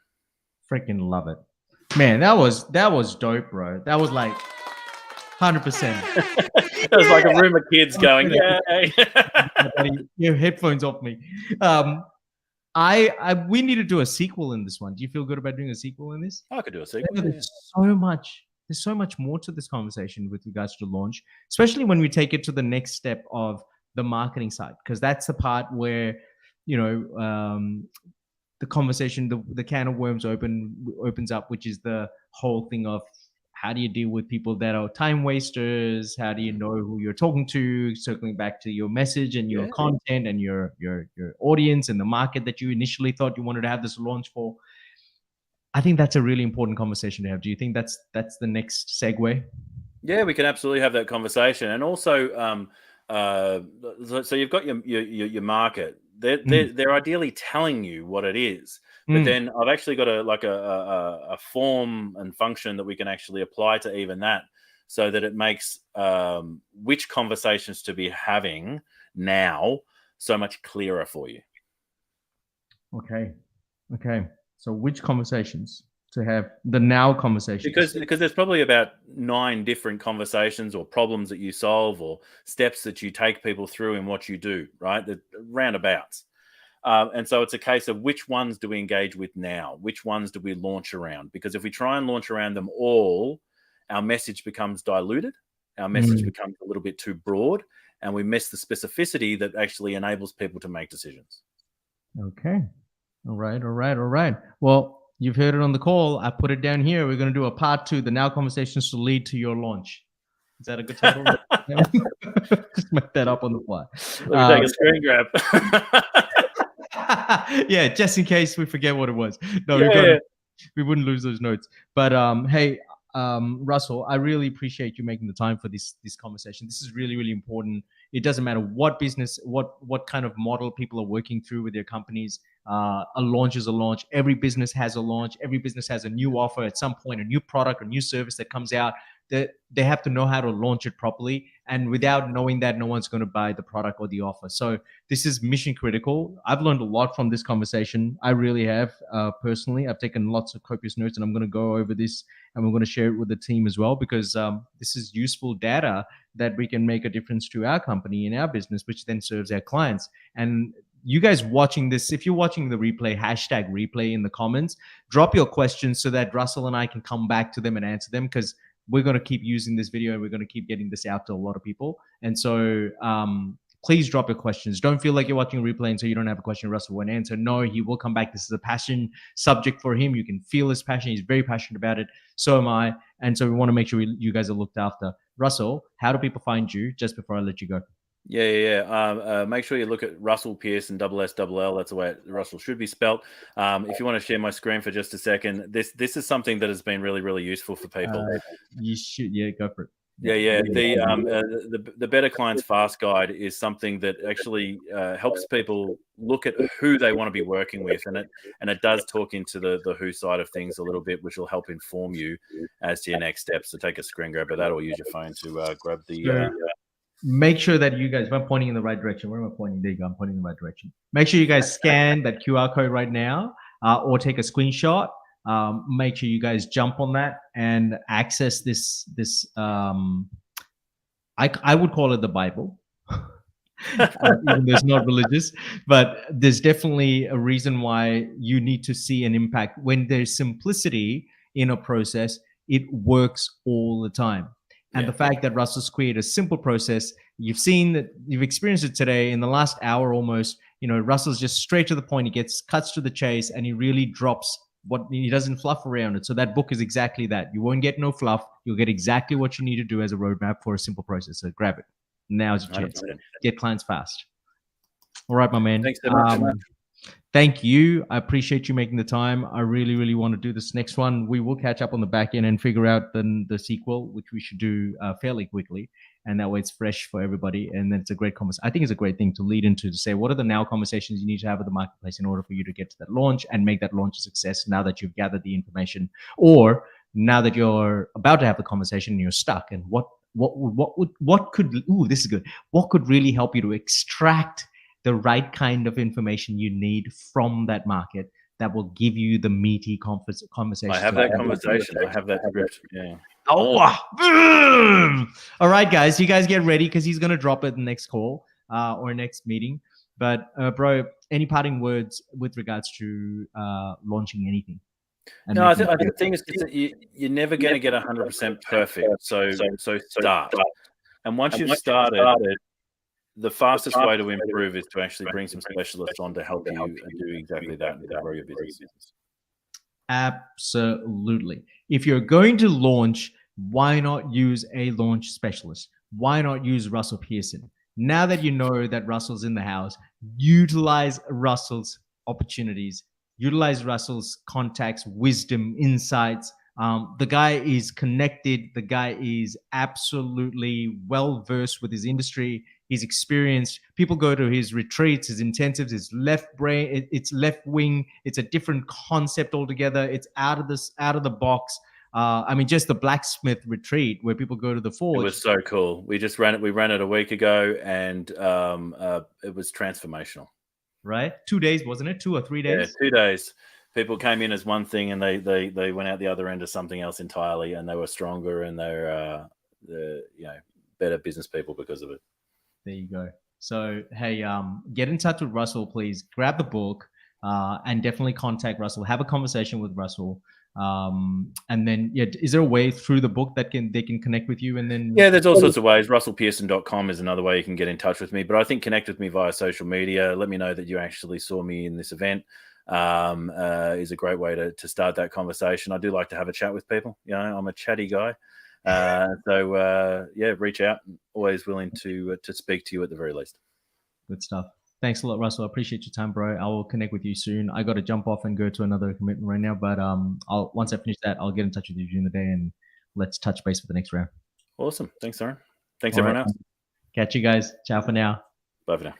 Freaking love it. Man, that was dope, bro. That was like 100%. It was like a room of kids going, yay. Your headphones off me. We need to do a sequel in this one. Do you feel good about doing a sequel in this? I could do a sequel. There's so much more to this conversation with regards to the launch, especially when we take it to the next step of the marketing side, because that's the part where, the conversation, the can of worms opens up, which is the whole thing of how do you deal with people that are time wasters? How do you know who you're talking to? Circling back to your message and your content and your audience and the market that you initially thought you wanted to have this launch for. I think that's a really important conversation to have. Do you think that's the next segue? Yeah, we can absolutely have that conversation. And also, so you've got your market. They're ideally telling you what it is, but then I've actually got a form and function that we can actually apply to even that, so that it makes which conversations to be having now so much clearer for you. Okay. So which conversations to have the now conversation? Because there's probably about 9 different conversations or problems that you solve or steps that you take people through in what you do, right? The roundabouts. And so it's a case of which ones do we engage with now? Which ones do we launch around? Because if we try and launch around them all, our message becomes diluted. Our message becomes a little bit too broad, and we miss the specificity that actually enables people to make decisions. Okay. All right. Well, you've heard it on the call. I put it down here. We're going to do a part 2, the now conversations to lead to your launch. Is that a good title? Just make that up on the fly. Let me take a screen grab. Yeah, just in case we forget what it was. No, we wouldn't lose those notes. But hey, Russell, I really appreciate you making the time for this conversation. This is really, really important. It doesn't matter what business, what kind of model people are working through with their companies. A launch is a launch. Every business has a launch. Every business has a new offer at some point, a new product or new service that comes out. They have to know how to launch it properly. And without knowing that, no one's going to buy the product or the offer. So this is mission critical. I've learned a lot from this conversation. I really have. Personally, I've taken lots of copious notes, and I'm going to go over this and we're going to share it with the team as well, because this is useful data that we can make a difference to our company and our business, which then serves our clients. And you guys watching this, if you're watching the replay, hashtag replay in the comments, drop your questions so that Russell and I can come back to them and answer them, because we're going to keep using this video and we're going to keep getting this out to a lot of people. And so please drop your questions. Don't feel like you're watching a replay and so you don't have a question Russell won't answer. No, he will come back. This is a passion subject for him. You can feel his passion. He's very passionate about it. So am I. And so we want to make sure you guys are looked after. Russell, how do people find you, just before I let you go? Yeah. Make sure you look at Russell Pearson, SSL. That's the way Russell should be spelt. If you want to share my screen for just a second, this is something that has been really, really useful for people. You should, go for it. Yeah. The Better Clients Fast Guide is something that actually helps people look at who they want to be working with, and it does talk into the who side of things a little bit, which will help inform you as to your next steps. So take a screen grab of that, or use your phone to grab the. Make sure that you guys, if I'm pointing in the right direction, where am I pointing? There you go, I'm pointing in the right direction. Make sure you guys scan that QR code right now, or take a screenshot. Make sure you guys jump on that and access this. I would call it the Bible. Even though it's not religious, but there's definitely a reason why you need to see an impact. When there's simplicity in a process, it works all the time. And the fact that Russell's created a simple process, you've seen that, you've experienced it today in the last hour almost. Russell's just straight to the point. He cuts to the chase, and he really drops he doesn't fluff around it. So that book is exactly that. You won't get no fluff. You'll get exactly what you need to do as a roadmap for a simple process. So grab it. Now's your chance. Get clients fast. All right, my man. Thanks so much. Thank you. I appreciate you making the time. I really, really want to do this next one. We will catch up on the back end and figure out the sequel, which we should do fairly quickly. And that way it's fresh for everybody. And then it's a great conversation. I think it's a great thing to lead into, to say, what are the now conversations you need to have with the marketplace in order for you to get to that launch and make that launch a success now that you've gathered the information, or now that you're about to have the conversation and you're stuck. And what could, this is good. What could really help you to extract the right kind of information you need from that market that will give you the meaty conversation. I have that conversation. I have that script. Yeah. Boom! All right, guys. You guys get ready, because he's going to drop it in the next call or next meeting. But bro, any parting words with regards to launching anything? No, I think the thing is that you're never going to get 100% perfect. So start. And once you've started, the fastest way to improve is to actually bring some specialists on to help you do exactly that and grow your business. Absolutely. If you're going to launch, why not use a launch specialist? Why not use Russell Pearson? Now that you know that Russell's in the house, utilize Russell's opportunities, utilize Russell's contacts, wisdom, insights. The guy is connected. The guy is absolutely well-versed with his industry. He's experienced. People go to his retreats, his intensives, his left brain, it's left wing. It's a different concept altogether. It's out of the box. Just the blacksmith retreat where people go to the forge. It was so cool. We ran it a week ago, and it was transformational. Right? 2 days, wasn't it? 2 or 3 days? Yeah, 2 days. people came in as one thing and they went out the other end as something else entirely, and they were stronger and they're better business people because of it. There you go. So hey, get in touch with Russell, please. Grab the book, and definitely contact Russell. Have a conversation with Russell. And then is there a way through the book that they can connect with you? And then there's all sorts of ways. russellpearson.com is another way you can get in touch with me, but I think connect with me via social media. Let me know that you actually saw me in this event. Is a great way to start that conversation. I do like to have a chat with people. I'm a chatty guy. So reach out. Always willing to speak to you at the very least. Good stuff. Thanks a lot, Russell. I appreciate your time, bro. I will connect with you soon. I got to jump off and go to another commitment right now, but once I finish that, I'll get in touch with you during the day and let's touch base for the next round. Awesome. Thanks, Aaron. Thanks, everyone else. Catch you guys. Ciao for now. Bye for now.